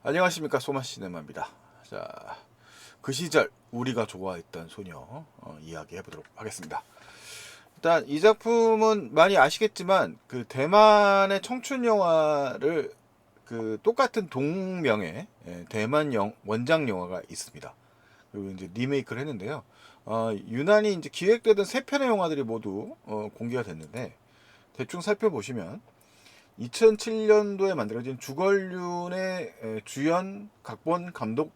안녕하십니까, 소마시네마입니다. 자, 그 시절 우리가 좋아했던 소녀 이야기해 보도록 하겠습니다. 일단 이 작품은 많이 아시겠지만 그 대만의 청춘 영화를 그 똑같은 동명의 대만 원작 영화가 있습니다. 그리고 이제 리메이크를 했는데요. 유난히 이제 기획되던 세 편의 영화들이 모두 공개가 됐는데 대충 살펴보시면 2007년도에 만들어진 주걸륜의 주연, 각본, 감독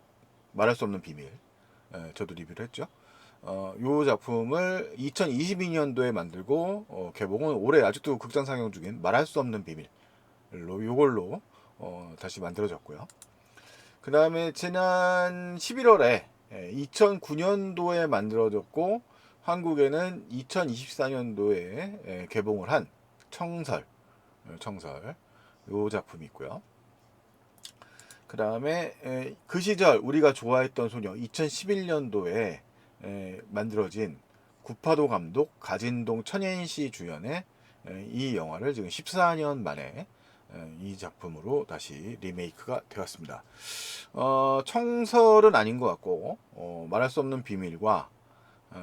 말할 수 없는 비밀. 저도 리뷰를 했죠. 요 작품을 2022년도에 만들고 개봉은 올해 아직도 극장 상영 중인 말할 수 없는 비밀로 요걸로 다시 만들어졌고요. 그 다음에 지난 11월에 2009년도에 만들어졌고 한국에는 2024년도에 개봉을 한 청설 요 작품이 있고요. 그 다음에 그 시절 우리가 좋아했던 소녀 2011년도에 만들어진 구파도 감독 가진동 천yen시 주연의 이 영화를 지금 14년 만에 이 작품으로 다시 리메이크가 되었습니다. 청설은 아닌 것 같고 말할 수 없는 비밀과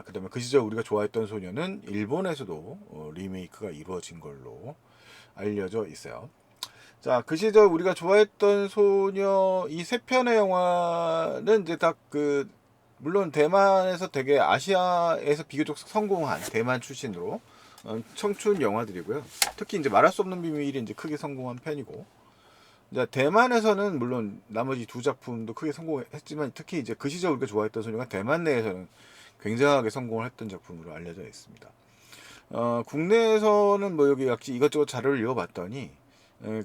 그 다음에 그 시절 우리가 좋아했던 소녀는 일본에서도 리메이크가 이루어진 걸로 알려져 있어요. 자, 그 시절 우리가 좋아했던 소녀 이 세 편의 영화는 이제 다 그 물론 대만에서 되게 아시아에서 비교적 성공한 대만 출신으로 청춘 영화들이고요. 특히 이제 말할 수 없는 비밀이 이제 크게 성공한 편이고, 이제 대만에서는 물론 나머지 두 작품도 크게 성공했지만 특히 이제 그 시절 우리가 좋아했던 소녀가 대만 내에서는 굉장하게 성공을 했던 작품으로 알려져 있습니다. 국내에서는 뭐 여기 역시 이것저것 자료를 읽어봤더니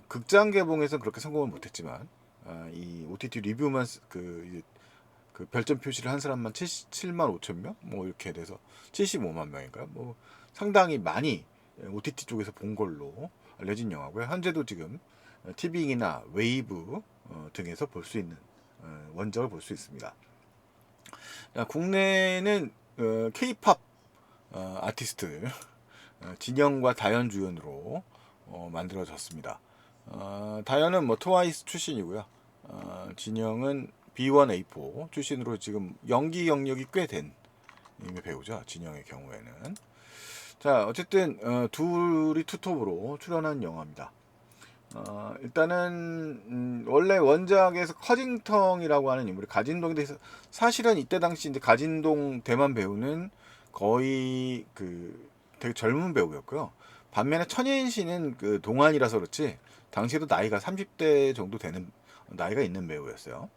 극장 개봉에서는 그렇게 성공을 못했지만 이 OTT 리뷰만 그 별점 표시를 한 사람만 7만 5천 명? 뭐 이렇게 돼서 75만 명인가요? 뭐 상당히 많이 OTT 쪽에서 본 걸로 알려진 영화고요. 현재도 지금 티빙이나 웨이브 등에서 볼 수 있는 원작을 볼 수 있습니다. 국내는 K-팝 아티스트 진영과 다현 주연으로 만들어졌습니다. 다현은 뭐 트와이스 출신이고요. 진영은 B1A4 출신으로 지금 연기 경력이 꽤 된 배우죠. 진영의 경우에는. 자, 어쨌든 둘이 투톱으로 출연한 영화입니다. 일단은 원래 원작에서 커징텅이라고 하는 인물이 가진동에 서 사실은 이때 당시 이제 가진동 대만 배우는 거의 그 되게 젊은 배우였고요. 반면에 천예인 씨는 그 동안이라서 그렇지 당시에도 나이가 30대 정도 되는 나이가 있는 배우였어요.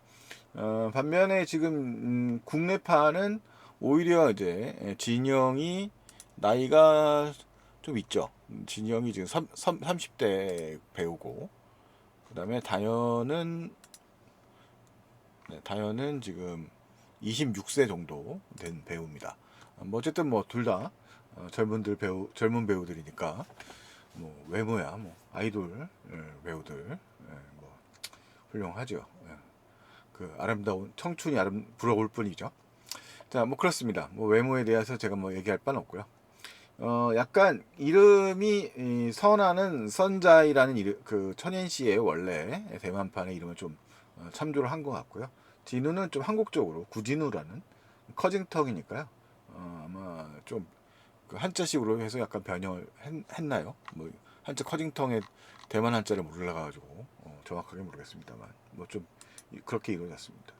반면에 지금 국내파는 오히려 이제 진영이 나이가 좀 있죠. 진영이 지금 30대 배우고, 그다음에 다현은 지금 26세 정도 된 배우입니다. 뭐 어쨌든 뭐 둘 다 젊은 배우들이니까 뭐 외모야 뭐 아이돌 배우들 뭐 훌륭하죠. 그 아름다운 청춘이 부러울 뿐이죠. 자, 뭐 그렇습니다. 뭐 외모에 대해서 제가 뭐 얘기할 바는 없고요. 약간 이름이 선아는 선자이라는 이름, 그 천연 씨의 원래 대만판의 이름을 좀 참조를 한 것 같고요. 진우는 좀 한국적으로 구진우라는 커징턱이니까요. 아마 좀그 한자식으로 해서 약간 변형을 했나요? 뭐 한자 커징턱에 대만 한자를 몰라가지고 정확하게 모르겠습니다만 뭐 좀 그렇게 이루어졌습니다.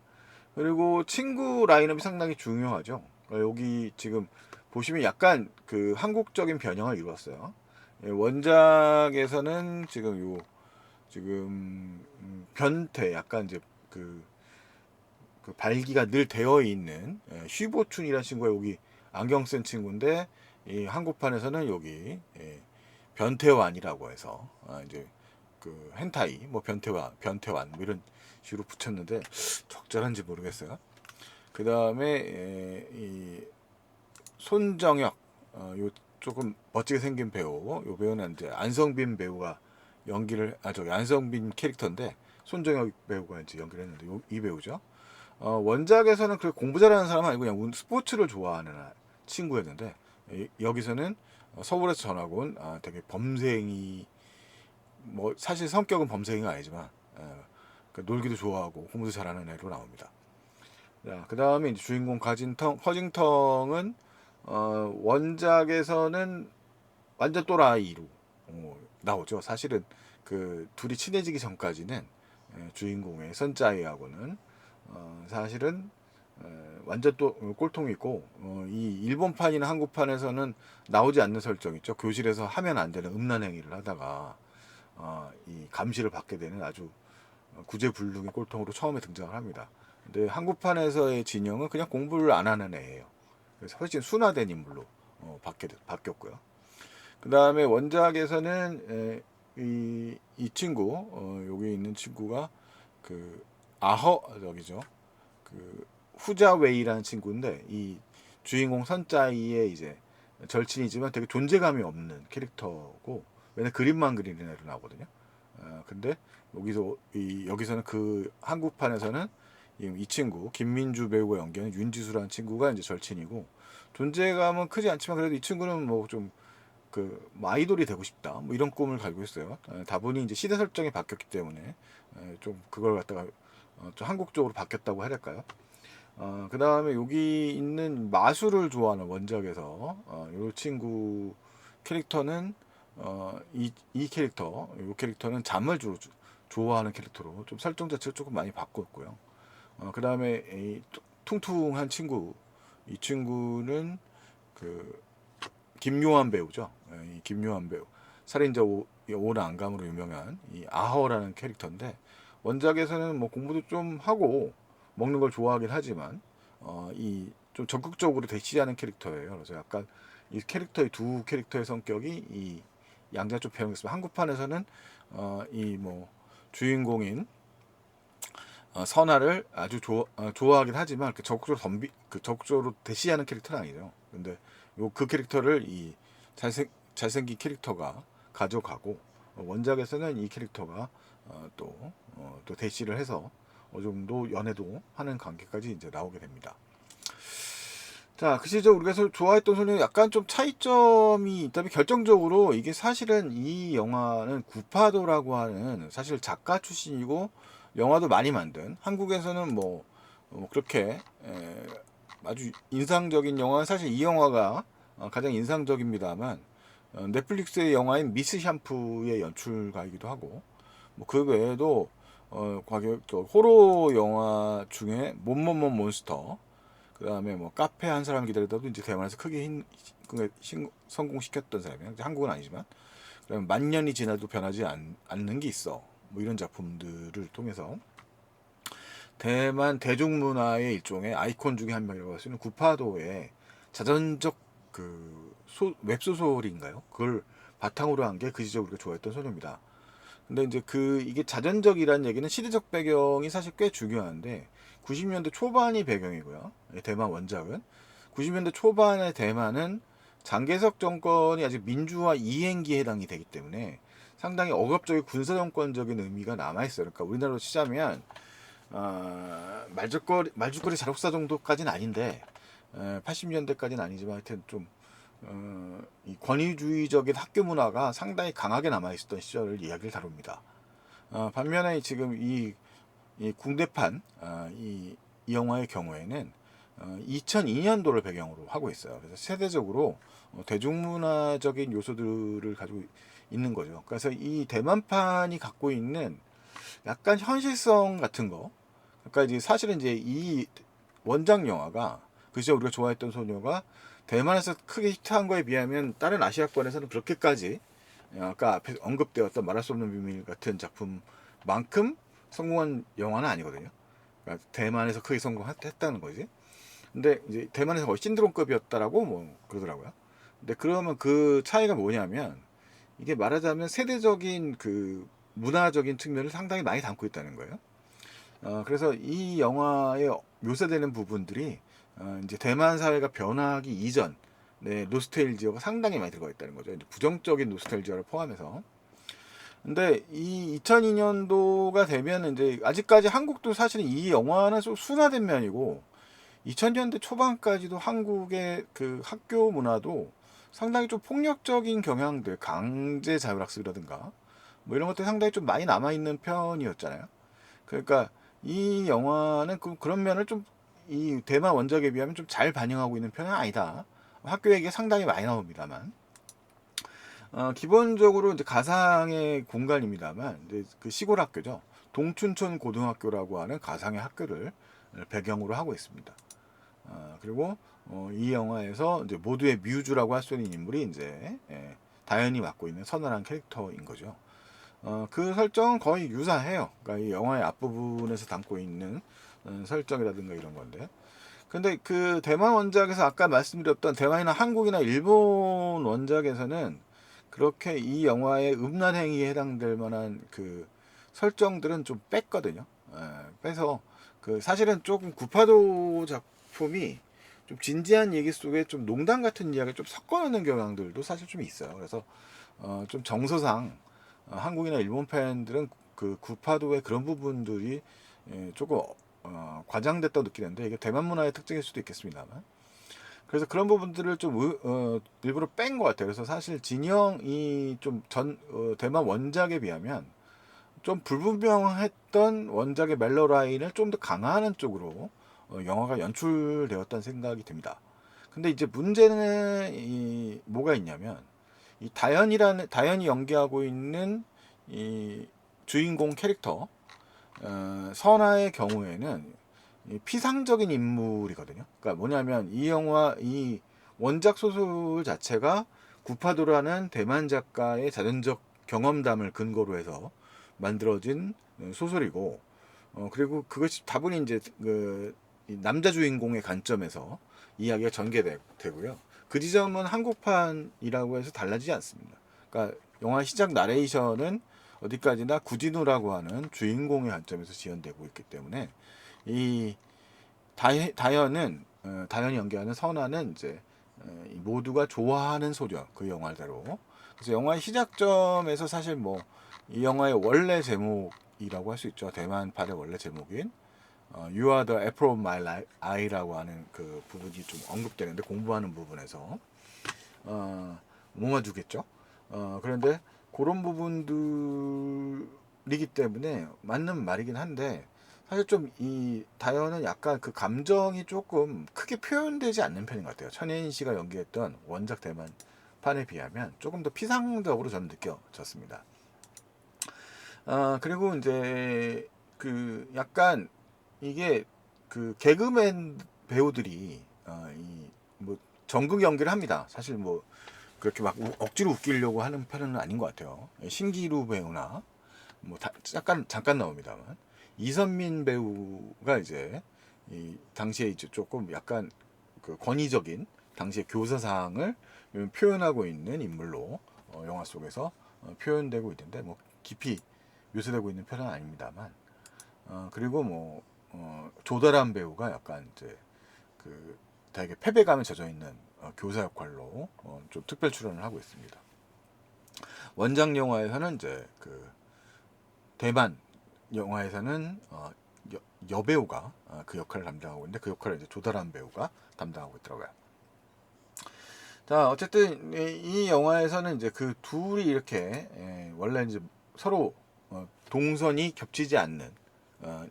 그리고 친구 라인업이 상당히 중요하죠. 여기 지금 보시면 약간 그 한국적인 변형을 이루었어요. 원작에서는 지금 변태 약간 이제 그 발기가 늘 되어 있는 쉬보춘이라는 친구가 여기 안경 쓴 친구인데 이 한국판에서는 여기 변태완이라고 해서 이제 그 헨타이 뭐 변태완 뭐 이런 식으로 붙였는데 적절한지 모르겠어요. 그 다음에 이 손정혁 요 조금 멋지게 생긴 배우, 요 배우는 이제 안성빈 배우가 저기 안성빈 캐릭터인데 손정혁 배우가 이제 연기를 했는데 이 배우죠. 원작에서는 그 공부 잘하는 사람 아니고 그냥 스포츠를 좋아하는 친구였는데 여기서는 서울에서 전학 온 되게 범생이 뭐 사실 성격은 범생이가 아니지만 그러니까 놀기도 좋아하고 공부도 잘하는 애로 나옵니다. 자, 그 다음에 이제 주인공 허징텅은 원작에서는 완전 또라이로 나오죠. 사실은 그 둘이 친해지기 전까지는 주인공의 선짜이하고는 사실은 완전 또 꼴통이고 이 일본판이나 한국판에서는 나오지 않는 설정 있죠. 교실에서 하면 안 되는 음란 행위를 하다가 이 감시를 받게 되는 아주 구제불능의 꼴통으로 처음에 등장을 합니다. 근데 한국판에서의 진영은 그냥 공부를 안 하는 애예요. 그래서 훨씬 순화된 인물로 바뀌었고요. 그 다음에 원작에서는 이 친구 여기 있는 친구가 그 저기죠. 그 후자웨이라는 친구인데 이 주인공 선짜이의 이제 절친이지만 되게 존재감이 없는 캐릭터고 맨날 그림만 그리는 애로 나오거든요. 근데 여기서는 그 한국판에서는 이 친구 김민주 배우가 연기하는 윤지수라는 친구가 이제 절친이고 존재감은 크지 않지만 그래도 이 친구는 뭐 좀 뭐 아이돌이 되고 싶다 뭐 이런 꿈을 가지고 있어요. 다분히 이제 시대 설정이 바뀌었기 때문에 좀 그걸 갖다가 좀 한국적으로 바뀌었다고 해야 될까요? 그 다음에 여기 있는 마술을 좋아하는 원작에서 이 친구 캐릭터는 이 캐릭터는 잠을 주로 좋아하는 캐릭터로 좀 설정 자체가 조금 많이 바꿨고요. 그 다음에 이 퉁퉁한 친구, 이 친구는 그 김요한 배우죠. 이 김요한 배우, 살인자 오나 안감으로 유명한 이 아허라는 캐릭터인데 원작에서는 뭐 공부도 좀 하고 먹는 걸 좋아하긴 하지만 이 좀 적극적으로 대시하는 캐릭터예요. 그래서 약간 이 두 캐릭터의 성격이 이 양자 좀 배우겠습니다. 한국판에서는 이 뭐 주인공인 선아를 아주 좋아하긴 하지만 적극적으로 대시하는 캐릭터는 아니죠. 근데 그 캐릭터를 이 잘생긴 캐릭터가 가져가고 원작에서는 이 캐릭터가 또 대시를 해서 어느 정도 연애도 하는 관계까지 이제 나오게 됩니다. 자, 그 시절 우리가 좋아했던 소녀 약간 좀 차이점이 있다면 결정적으로 이게 사실은 이 영화는 구파도라고 하는 사실 작가 출신이고 영화도 많이 만든 한국에서는 그렇게 아주 인상적인 영화는 사실 이 영화가 가장 인상적입니다만 넷플릭스의 영화인 미스 샴푸의 연출가이기도 하고 뭐 그 외에도 호러 영화 중에 몬몬몬 몬스터 그 다음에 뭐 카페 한 사람 기다리다도 이제 대만에서 크게 성공시켰던 사람이야. 한국은 아니지만 그다음에 만 년이 지나도 변하지 않는 게 있어. 뭐 이런 작품들을 통해서 대만 대중문화의 일종의 아이콘 중에 한 명이라고 할 수 있는 구파도의 자전적 웹소설인가요? 그걸 바탕으로 한 게 그 시절 우리가 좋아했던 소녀입니다. 근데 이제 이게 자전적이라는 얘기는 시대적 배경이 사실 꽤 중요한데 90년대 초반이 배경이고요. 대만 원작은 90년대 초반의 대만은 장개석 정권이 아직 민주화 이행기에 해당이 되기 때문에 상당히 억압적인 군사정권적인 의미가 남아있어요. 그러니까 우리나라로 치자면 말죽거리 자력사 정도까지는 아닌데 80년대까지는 아니지만 하여튼 좀 이 권위주의적인 학교 문화가 상당히 강하게 남아있었던 시절을 이야기를 다룹니다. 반면에 지금 이 궁대판 이 영화의 경우에는 2002년도를 배경으로 하고 있어요. 그래서 세대적으로 대중문화적인 요소들을 가지고 있는 거죠. 그래서 이 대만판이 갖고 있는 약간 현실성 같은 거. 그러니까 이제 사실은 이제 이 원작 영화가 그 시절 우리가 좋아했던 소녀가 대만에서 크게 히트한 거에 비하면 다른 아시아권에서는 그렇게까지 아까 앞에 언급되었던 말할 수 없는 비밀 같은 작품만큼 성공한 영화는 아니거든요. 그러니까 대만에서 크게 성공했다는 거지. 근데 이제 대만에서 거의 신드롬급이었다라고 뭐 그러더라고요. 근데 그러면 그 차이가 뭐냐면 이게 말하자면 세대적인 문화적인 측면을 상당히 많이 담고 있다는 거예요. 그래서 이 영화에 묘사되는 부분들이 이제 대만 사회가 변화하기 이전 노스텔지어가 상당히 많이 들어가 있다는 거죠. 이제 부정적인 노스텔지어를 포함해서. 근데 이 2002년도가 되면 이제 아직까지 한국도 사실은 이 영화는 좀 순화된 면이고 2000년대 초반까지도 한국의 학교 문화도 상당히 좀 폭력적인 경향들, 강제 자율학습이라든가 뭐 이런 것들이 상당히 좀 많이 남아 있는 편이었잖아요. 그러니까 이 영화는 그런 면을 좀 이 대만 원작에 비하면 좀 잘 반영하고 있는 편은 아니다. 학교 얘기가 상당히 많이 나옵니다만, 기본적으로 이제 가상의 공간입니다만, 이제 그 시골 학교죠. 동춘천 고등학교라고 하는 가상의 학교를 배경으로 하고 있습니다. 그리고 이 영화에서 이제 모두의 뮤즈라고 할 수 있는 인물이 이제 다현이 맡고 있는 선언한 캐릭터인 거죠. 그 설정은 거의 유사해요. 그러니까 이 영화의 앞부분에서 담고 있는 설정이라든가 이런 건데. 근데 그 대만 원작에서 아까 말씀드렸던 대만이나 한국이나 일본 원작에서는 그렇게 이 영화의 음란 행위에 해당될 만한 그 설정들은 좀 뺐거든요. 빼서 그 사실은 조금 구파도 작품이 좀 진지한 얘기 속에 좀 농담 같은 이야기를 좀 섞어 넣는 경향들도 사실 좀 있어요. 그래서 좀 정서상 한국이나 일본 팬들은 그 구파도의 그런 부분들이 조금 과장됐다고 느끼는데 이게 대만 문화의 특징일 수도 있겠습니다만, 그래서 그런 부분들을 좀 일부러 뺀 것 같아요. 그래서 사실 진영이 좀 대만 원작에 비하면 좀 불분명했던 원작의 멜로 라인을 좀 더 강화하는 쪽으로 영화가 연출되었다는 생각이 듭니다. 근데 이제 문제는 뭐가 있냐면 이 다현이 연기하고 있는 이 주인공 캐릭터 선아의 경우에는 이 피상적인 인물이거든요. 그러니까 뭐냐면 이 원작 소설 자체가 구파도라는 대만 작가의 자전적 경험담을 근거로 해서 만들어진 소설이고, 그리고 그것이 다분히 이제 이 남자 주인공의 관점에서 이야기가 전개되고요. 그 지점은 한국판이라고 해서 달라지지 않습니다. 그러니까 영화 시작 나레이션은 어디까지나 구진우라고 하는 주인공의 관점에서 지연되고 있기 때문에 이 다현이 연기하는 선아는 이제 모두가 좋아하는 소녀 그 영화대로. 그래서 영화의 시작점에서 사실 뭐 이 영화의 원래 제목이라고 할 수 있죠. 대만판의 원래 제목인 You Are the Apple of My Eye라고 하는 그 부분이 좀 언급되는데, 공부하는 부분에서 모아주겠죠. 그런데 그런 부분들이기 때문에 맞는 말이긴 한데, 사실 좀 이 다현은 약간 그 감정이 조금 크게 표현되지 않는 편인 것 같아요. 천혜인 씨가 연기했던 원작 대만 판에 비하면 조금 더 피상적으로 저는 느껴졌습니다. 그리고 이제 그 약간 이게 그 개그맨 배우들이 이뭐 전극 연기를 합니다. 사실 뭐 그렇게 막 억지로 웃기려고 하는 편은 아닌 것 같아요. 신기루 배우나 뭐 잠깐 나옵니다만 이선민 배우가 이제 이 당시에 이제 조금 약간 그 권위적인 당시의 교사상을 표현하고 있는 인물로 영화 속에서 표현되고 있는데, 뭐 깊이 묘사되고 있는 편은 아닙니다만, 그리고 뭐 조달한 배우가 약간 이제 그 되게 패배감에 젖어 있는 교사 역할로 좀 특별 출연을 하고 있습니다. 원작 영화에서는 이제 그 대만 영화에서는 여배우가 그 역할을 담당하고 있는데, 그 역할을 이제 조달한 배우가 담당하고 있더라고요. 자, 어쨌든 이 영화에서는 이제 그 둘이 이렇게 원래 이제 서로 동선이 겹치지 않는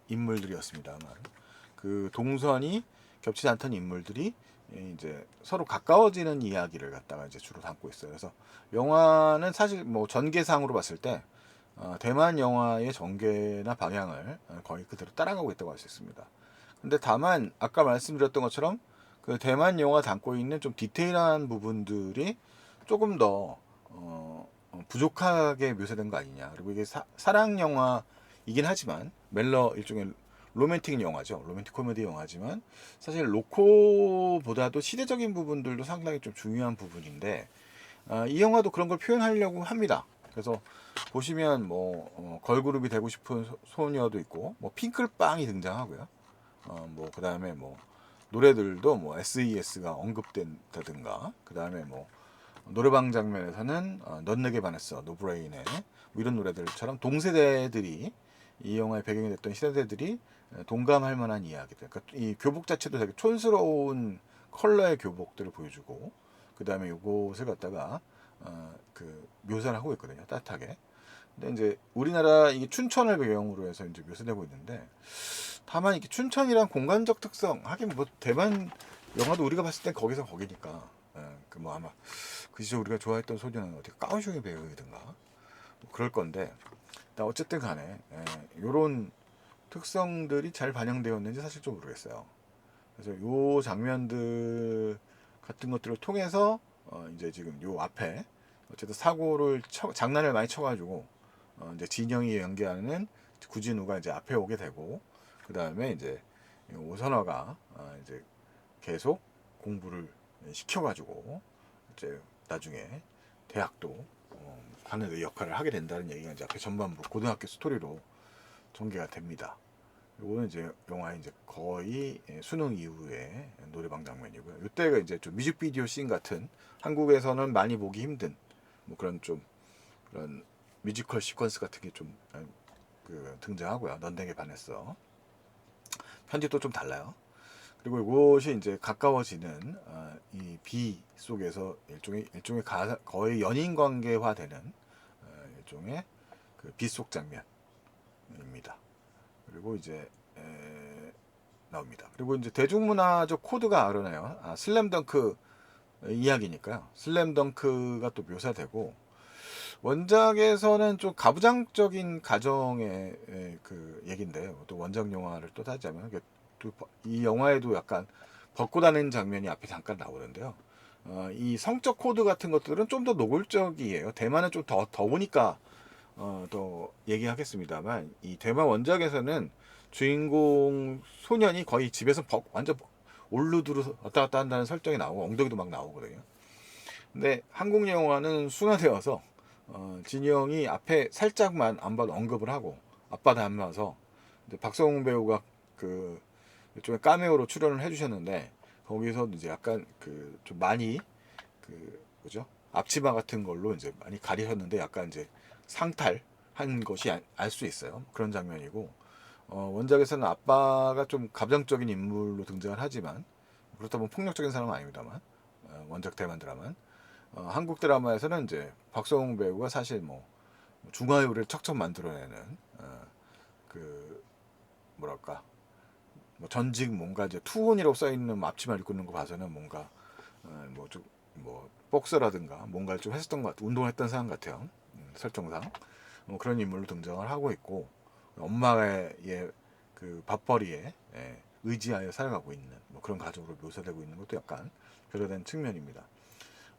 인물들이었습니다만, 그 동선이 겹치지 않던 인물들이 이제 서로 가까워지는 이야기를 갖다가 이제 주로 담고 있어요. 그래서 영화는 사실 뭐 전개상으로 봤을 때 대만 영화의 전개나 방향을 거의 그대로 따라가고 있다고 할 수 있습니다. 근데 다만 아까 말씀드렸던 것처럼 그 대만 영화 담고 있는 좀 디테일한 부분들이 조금 더 부족하게 묘사된 거 아니냐. 그리고 이게 사랑 영화이긴 하지만 일종의 로맨틱 영화죠. 로맨틱 코미디 영화지만 사실 로코보다도 시대적인 부분들도 상당히 좀 중요한 부분인데, 이 영화도 그런 걸 표현하려고 합니다. 그래서 보시면 뭐 걸그룹이 되고 싶은 소녀도 있고, 뭐 핑클빵이 등장하고요. 뭐 그다음에 뭐 노래들도 뭐 SES가 언급된다든가, 그다음에 뭐 노래방 장면에서는 넌 내게 반했어, 노브레인의 뭐 이런 노래들처럼 동세대들이 이 영화의 배경이 됐던 시대들이 동감할 만한 이야기들. 그러니까 이 교복 자체도 되게 촌스러운 컬러의 교복들을 보여주고, 그 다음에 요것을 갖다가 그 묘사를 하고 있거든요. 따뜻하게. 근데 이제 우리나라 이게 춘천을 배경으로 해서 이제 묘사되고 있는데, 다만 이게 춘천이란 공간적 특성, 하긴 뭐 대만 영화도 우리가 봤을 땐 거기서 거기니까, 그 뭐 아마 그 시절 우리가 좋아했던 소녀는 어디 까오슝의 배우이든가 뭐 그럴 건데, 어쨌든 간에 요런 특성들이 잘 반영되었는지 사실 좀 모르겠어요. 그래서 요 장면들 같은 것들을 통해서 이제 지금 요 앞에 어쨌든 장난을 많이 쳐가지고 이제 진영이 연기하는 구진우가 이제 앞에 오게 되고, 그 다음에 이제 오선화가 이제 계속 공부를 시켜가지고 이제 나중에 대학도 가는 역할을 하게 된다는 얘기가 이제 앞에 전반부 고등학교 스토리로 전개가 됩니다. 요거는 이제 영화의 이제 거의 수능 이후의 노래방 장면이고요. 이때가 이제 좀 뮤직비디오 씬 같은, 한국에서는 많이 보기 힘든 뭐 그런 좀 그런 뮤지컬 시퀀스 같은 게 좀 등장하고요. 넌 내게 반했어. 편집도 좀 달라요. 그리고 이것이 이제 가까워지는 이 비 속에서 일종의 거의 연인 관계화되는 일종의 그 비 속 장면입니다. 그리고 이제 나옵니다. 그리고 이제 대중문화적 코드가 그러네요. 슬램덩크 이야기니까요. 슬램덩크가 또 묘사되고, 원작에서는 좀 가부장적인 가정의 그 얘긴데, 또 원작 영화를 또 하자면 이 영화에도 약간 벗고 다니는 장면이 앞에 잠깐 나오는데요. 이 성적 코드 같은 것들은 좀 더 노골적이에요. 대만은 좀 더 더우니까 더 얘기하겠습니다만, 이 대만 원작에서는 주인공 소년이 거의 집에서 완전 올루드로 왔다 갔다 한다는 설정이 나오고 엉덩이도 막 나오거든요. 근데 한국 영화는 순화되어서 진영이 앞에 살짝만 안 봐도 언급을 하고 아빠 닮아서, 이제 박성웅 배우가 그 일종의 카메오로 출연을 해주셨는데, 거기서 이제 약간 그 좀 많이 그 뭐죠, 앞치마 같은 걸로 이제 많이 가리셨는데 약간 이제 상탈한 것이 알 수 있어요. 그런 장면이고, 원작에서는 아빠가 좀 감정적인 인물로 등장을 하지만, 그렇다면 폭력적인 사람은 아닙니다만, 원작 대만 드라마, 한국 드라마에서는 이제 박성웅 배우가 사실 뭐 중화요리를 척척 만들어내는 그 뭐랄까, 뭐 전직 뭔가 이제 투혼이라고 써 있는 앞치마를 입고 있는 거 봐서는 뭔가 뭐좀뭐 복서라든가 뭔가를 좀 했었던 것 같아, 운동을 했던 사람 같아요. 설정상 뭐 그런 인물로 등장을 하고 있고, 엄마의 그 밥벌이에 의지하여 살아가고 있는 뭐 그런 가족으로 묘사되고 있는 것도 약간 그러된 측면입니다.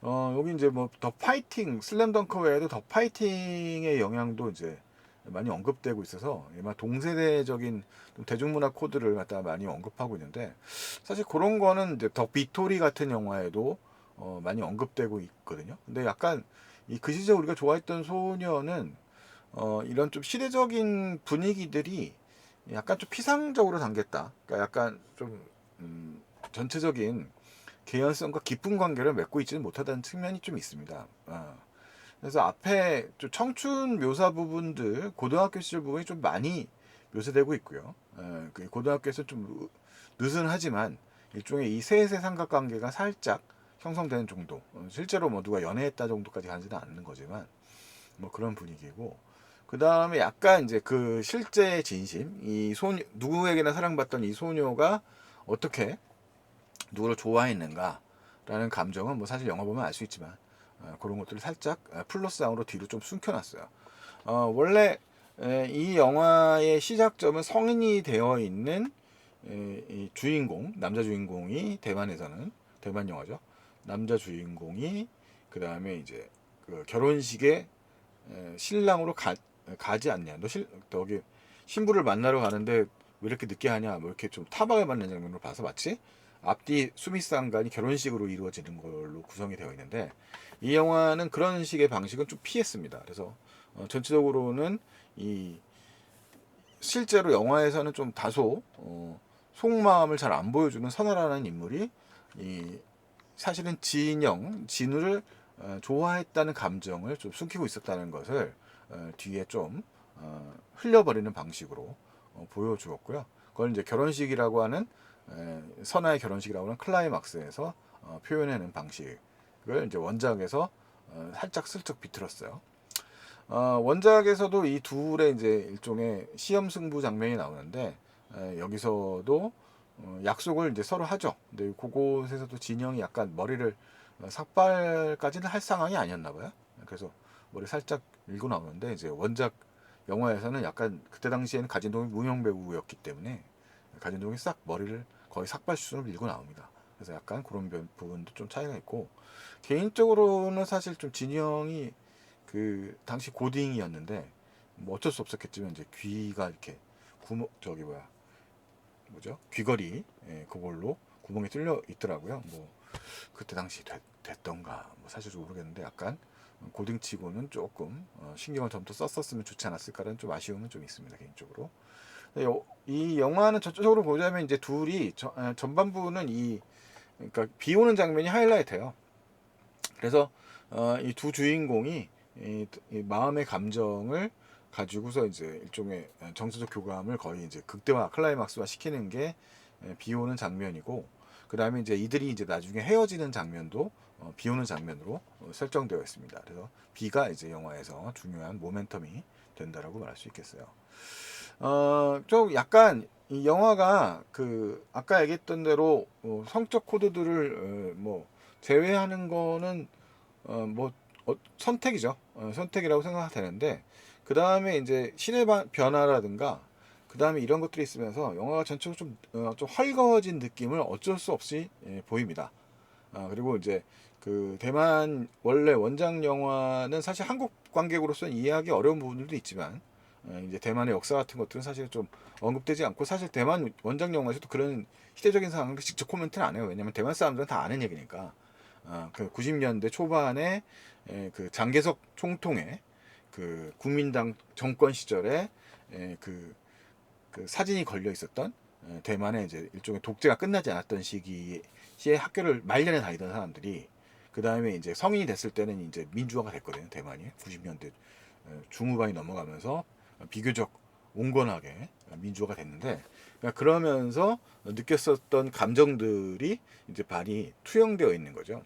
여기 이제 뭐 더 파이팅, 슬램덩크 외에도 더 파이팅의 영향도 이제 많이 언급되고 있어서 아마 동세대적인 대중문화 코드를 갖다 많이 언급하고 있는데, 사실 그런 거는 이제 더 빅토리 같은 영화에도 많이 언급되고 있거든요. 근데 약간 이 그 시절 우리가 좋아했던 소녀는 이런 좀 시대적인 분위기들이 약간 좀 피상적으로 담겼다. 그러니까 약간 좀 전체적인 개연성과 깊은 관계를 맺고 있지는 못하다는 측면이 좀 있습니다. 그래서 앞에 좀 청춘 묘사 부분들, 고등학교 시절 부분이 좀 많이 묘사되고 있고요. 그 고등학교에서 좀 느슨하지만 일종의 이 셋의 삼각관계가 살짝 형성되는 정도. 실제로 뭐 누가 연애했다 정도까지 가지는 않는 거지만 뭐 그런 분위기고. 그 다음에 약간 이제 그 실제 진심, 이 소녀, 누구에게나 사랑받던 이 소녀가 어떻게 누구를 좋아했는가라는 감정은 뭐 사실 영화 보면 알 수 있지만, 그런 것들을 살짝 플러스상으로 뒤로 좀 숨겨놨어요. 원래 이 영화의 시작점은 성인이 되어 있는 이 주인공, 남자 주인공이 대만에서는, 대만 영화죠. 남자 주인공이 그 다음에 이제 그 결혼식에 신랑으로 가지 않냐. 너기 신부를 만나러 가는데 왜 이렇게 늦게 하냐. 뭐 이렇게 좀 타박을 받는 장면으로 봐서 마치 앞뒤 수미상간이 결혼식으로 이루어지는 걸로 구성이 되어 있는데, 이 영화는 그런 식의 방식은 좀 피했습니다. 그래서 전체적으로는 이 실제로 영화에서는 좀 다소 속마음을 잘 안 보여주는 선아라는 인물이 이 사실은 진우를 좋아했다는 감정을 좀 숨기고 있었다는 것을 뒤에 좀 흘려버리는 방식으로 보여주었고요. 그걸 이제 결혼식이라고 하는 선아의 결혼식이라고 하는 클라이막스에서 표현하는 방식을 이제 원작에서 살짝 슬쩍 비틀었어요. 원작에서도 이 둘의 이제 일종의 시험 승부 장면이 나오는데 여기서도 약속을 이제 서로 하죠. 근데 그곳에서도 진영이 약간 머리를 삭발까지는 할 상황이 아니었나 봐요. 그래서 머리 살짝 밀고 나오는데 이제 원작 영화에서는 약간 그때 당시에는 가진동이 무명 배우였기 때문에 가진동이 싹 머리를 거의 삭발 수준으로 밀고 나옵니다. 그래서 약간 그런 부분도 좀 차이가 있고 개인적으로는 사실 좀 진영이 그 당시 고딩이었는데 뭐 어쩔 수 없었겠지만 이제 귀가 이렇게 구멍 저기 뭐야 뭐죠 귀걸이 그걸로 구멍이 뚫려 있더라고요. 뭐 그때 당시 됐던가 뭐 사실 좀 모르겠는데 약간 고딩치고는 조금 신경을 좀 더 썼었으면 좋지 않았을까라는 좀 아쉬움은 좀 있습니다 개인적으로. 이 영화는 전체적으로 보자면 이제 둘이 전반부는 이 그러니까 비 오는 장면이 하이라이트예요. 그래서 이 두 주인공이 이 마음의 감정을 가지고서 이제 일종의 정서적 교감을 거의 이제 극대화 클라이막스화 시키는 게 비 오는 장면이고 그 다음에 이제 이들이 이제 나중에 헤어지는 장면도 비 오는 장면으로 설정되어 있습니다. 그래서 비가 이제 영화에서 중요한 모멘텀이 된다라고 말할 수 있겠어요. 좀 약간 이 영화가 그 아까 얘기했던 대로 성적 코드들을 뭐 제외하는 거는 뭐 선택이죠. 선택이라고 생각이 되는데 그 다음에 이제 시대 변화라든가 그 다음에 이런 것들이 있으면서 영화가 전체적으로 좀 헐거워진 느낌을 어쩔 수 없이 보입니다. 그리고 이제 그 대만 원래 원작 영화는 사실 한국 관객으로서는 이해하기 어려운 부분들도 있지만 이제 대만의 역사 같은 것들은 사실 좀 언급되지 않고 사실 대만 원작 영화에서도 그런 시대적인 상황을 직접 코멘트는 안 해요. 왜냐면 대만 사람들은 다 아는 얘기니까. 그 90년대 초반에 그 장개석 총통의 그 국민당 정권 시절에 그 사진이 걸려 있었던 대만의 이제 일종의 독재가 끝나지 않았던 시기에 학교를 말년에 다니던 사람들이 그 다음에 이제 성인이 됐을 때는 이제 민주화가 됐거든요. 대만이 90년대 중후반이 넘어가면서 비교적 온건하게 민주화가 됐는데 그러면서 느꼈었던 감정들이 이제 많이 투영되어 있는 거죠.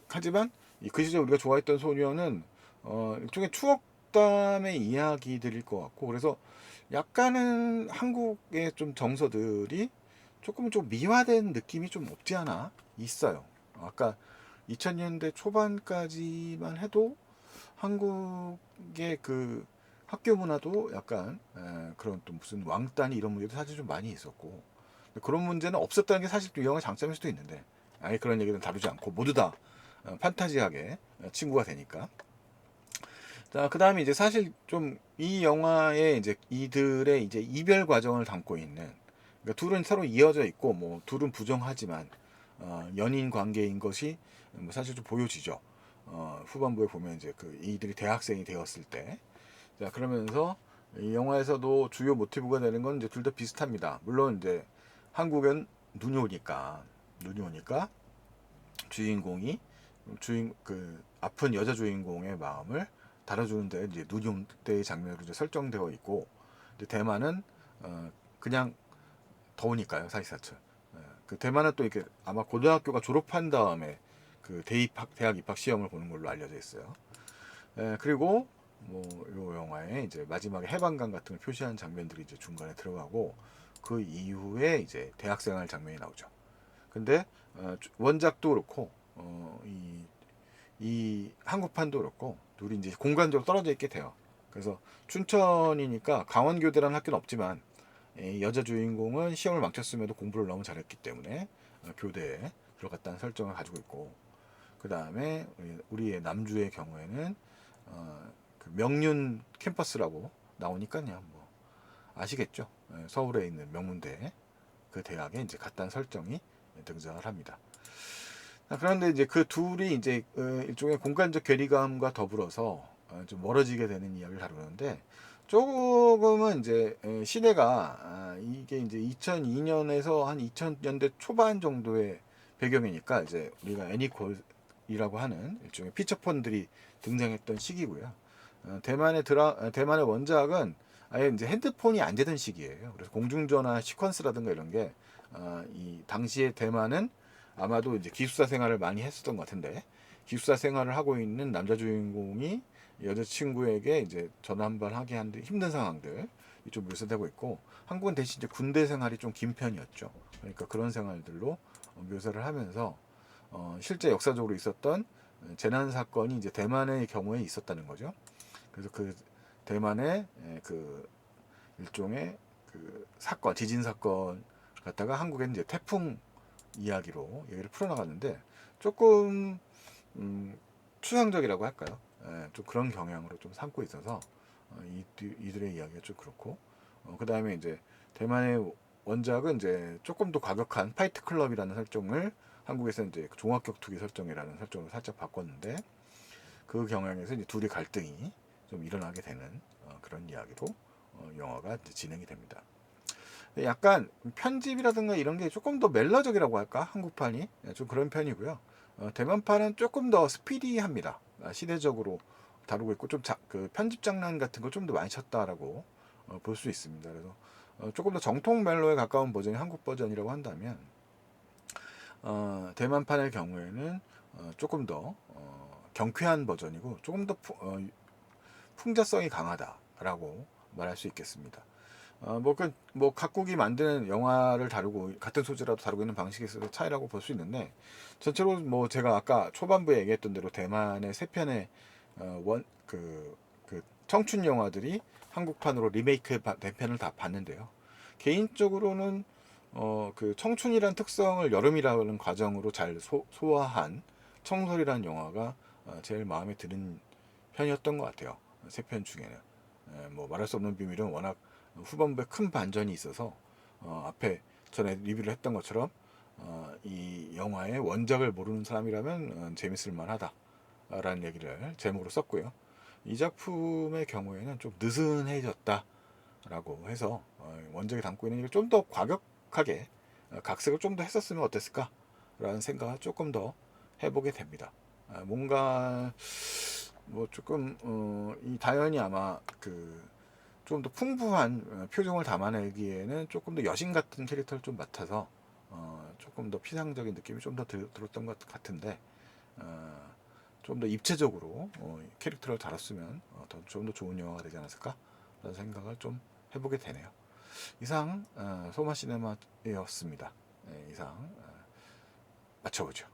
하지만 그 시절 우리가 좋아했던 소녀는 일종의 추억담의 이야기들일 것 같고 그래서 약간은 한국의 좀 정서들이 조금 좀 미화된 느낌이 좀 없지 않아 있어요. 아까 2000년대 초반까지만 해도 한국의 그 학교 문화도 약간 그런 또 무슨 왕따니 이런 문제도 사실 좀 많이 있었고 그런 문제는 없었다는 게 사실 또 이 영화의 장점일 수도 있는데 아예 그런 얘기는 다루지 않고 모두 다 판타지하게 친구가 되니까. 자, 그 다음에 이제 사실 좀 이 영화에 이제 이들의 이제 이별 과정을 담고 있는 그러니까 둘은 서로 이어져 있고 뭐 둘은 부정하지만 연인 관계인 것이 뭐 사실 좀 보여지죠. 후반부에 보면 이제 그 이들이 대학생이 되었을 때. 자, 그러면서 이 영화에서도 주요 모티브가 되는 건 이제 둘 다 비슷합니다. 물론 이제 한국은 눈이 오니까 주인공이 그 아픈 여자 주인공의 마음을 다뤄주는데 이제 눈이 올 때의 장면으로 이제 설정되어 있고 이제 대만은 그냥 더우니까요 사이사철. 그 대만은 또 이렇게 아마 고등학교가 졸업한 다음에 그 대학 입학 시험을 보는 걸로 알려져 있어요. 그리고 뭐 요 영화에 이제 마지막에 해방감 같은 걸 표시하는 장면들이 이제 중간에 들어가고 그 이후에 이제 대학생활 장면이 나오죠. 근데 원작도 그렇고 이 한국판도 그렇고 둘이 이제 공간적으로 떨어져 있게 돼요. 그래서 춘천이니까 강원교대라는 학교는 없지만 여자 주인공은 시험을 망쳤음에도 공부를 너무 잘했기 때문에 교대에 들어갔다는 설정을 가지고 있고 그 다음에 우리의 남주의 경우에는 그 명륜 캠퍼스라고 나오니까요. 뭐 아시겠죠? 서울에 있는 명문대 그 대학에 이제 갔다는 설정이 등장을 합니다. 그런데 이제 그 둘이 이제 일종의 공간적 괴리감과 더불어서 좀 멀어지게 되는 이야기를 다루는데 조금은 이제 시대가 이게 이제 2002년에서 한 2000년대 초반 정도의 배경이니까 이제 우리가 애니콜이라고 하는 일종의 피처폰들이 등장했던 시기고요. 대만의 원작은 아예 이제 핸드폰이 안 되던 시기예요. 그래서 공중전화 시퀀스라든가 이런 게 이 당시에 대만은 아마도 이제 기숙사 생활을 많이 했었던 것 같은데 기숙사 생활을 하고 있는 남자 주인공이 여자친구에게 이제 전화 한 번 하게 하는데 힘든 상황들이 좀 묘사되고 있고, 한국은 대신 이제 군대 생활이 좀 긴 편이었죠. 그러니까 그런 생활들로 묘사를 하면서 실제 역사적으로 있었던 재난 사건이 이제 대만의 경우에 있었다는 거죠. 그래서 그 대만의 그 일종의 그 사건, 지진 사건 갖다가 한국에는 이제 태풍 이야기로 얘기를 풀어나갔는데, 조금 추상적이라고 할까요? 좀 그런 경향으로 좀 삼고 있어서 이들의 이야기가 좀 그렇고, 그 다음에 이제 대만의 원작은 이제 조금 더 과격한 파이트 클럽이라는 설정을 한국에서 이제 종합격투기 설정이라는 설정으로 살짝 바꿨는데, 그 경향에서 이제 둘이 갈등이 좀 일어나게 되는 그런 이야기로 영화가 이제 진행이 됩니다. 약간 편집이라든가 이런 게 조금 더 멜러적이라고 할까? 한국판이 좀 그런 편이고요. 대만판은 조금 더 스피디합니다. 시대적으로 다루고 있고 좀 그 편집 장난 같은 거 좀 더 많이 쳤다라고 볼 수 있습니다. 그래서 조금 더 정통 멜로에 가까운 버전이 한국 버전이라고 한다면, 대만판의 경우에는 조금 더 경쾌한 버전이고 조금 더 풍자성이 강하다라고 말할 수 있겠습니다. 뭐 각국이 만드는 영화를 다루고 같은 소재라도 다루고 있는 방식에 있어서 차이라고 볼 수 있는데, 전체로 뭐 제가 아까 초반부에 얘기했던 대로 대만의 세 편의 그 청춘 영화들이 한국판으로 리메이크 된 편을 다 봤는데요. 개인적으로는 그 청춘이란 특성을 여름이라는 과정으로 잘 소화한 청설이라는 영화가 제일 마음에 드는 편이었던 것 같아요. 세 편 중에는. 뭐 말할 수 없는 비밀은 워낙 후반부에 큰 반전이 있어서 앞에 전에 리뷰를 했던 것처럼 이 영화의 원작을 모르는 사람이라면 재밌을 만하다라는 얘기를 제목으로 썼고요. 이 작품의 경우에는 좀 느슨해졌다라고 해서 원작이 담고 있는 일을 좀 더 과격하게 각색을 좀 더 했었으면 어땠을까라는 생각을 조금 더 해보게 됩니다. 뭔가 뭐 조금 이 다현이 아마 그 좀 더 풍부한 표정을 담아내기에는 조금 더 여신 같은 캐릭터를 좀 맡아서 조금 더 피상적인 느낌이 좀 더 들었던 것 같은데, 좀 더 입체적으로 캐릭터를 다뤘으면 좀 더 좋은 영화가 되지 않았을까라는 생각을 좀 해보게 되네요. 이상 소마시네마였습니다. 이상 맞춰보죠.